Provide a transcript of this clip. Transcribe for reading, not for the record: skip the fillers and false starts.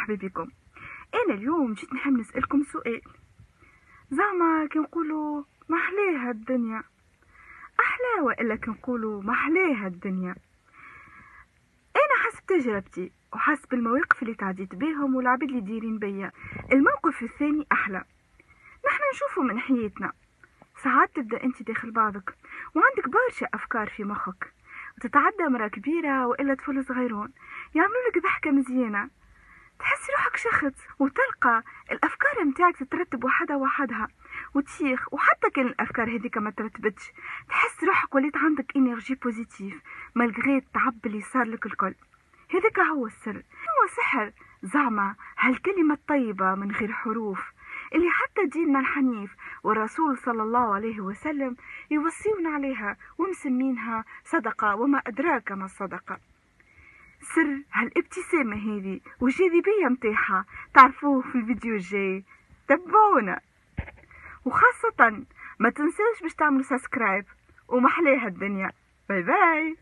مرحبا بكم. انا اليوم جيت نحب نسألكم سؤال. زعما كنقولوا محليها الدنيا احلى ولا كنقولوا محليها الدنيا؟ انا حسب تجربتي وحسب المواقف اللي تعديت بيهم والعباد اللي دايرين بيا، الموقف الثاني احلى. نحن نشوفه من حياتنا، ساعات تبدا انت داخل بعضك وعندك برشا افكار في مخك، وتتعدى مرأة كبيرة والا طفل صغيرون يعملوا لك ضحكة مزيانة، تحس روحك شخت وتلقى الافكار متاعك تترتب وحدها وتشيخ. وحتى كان الافكار هذيك ما ترتبتش، تحس روحك وليت عندك انرجي بوزيتيف مالغري التعب اللي صار لك الكل. هذاك هو السر، هو سحر زعما هالكلمة الطيبة من غير حروف اللي حتى ديننا الحنيف والرسول صلى الله عليه وسلم يوصيون عليها ومسمينها صدقة، وما أدراك ما الصدقة. سر هالابتسامة هذه والجاذبية متاعها تعرفوه في الفيديو الجاي، تبعونا. وخاصة ما تنسوش باش تعملوا سبسكرايب، ومحلاها الدنيا. باي باي.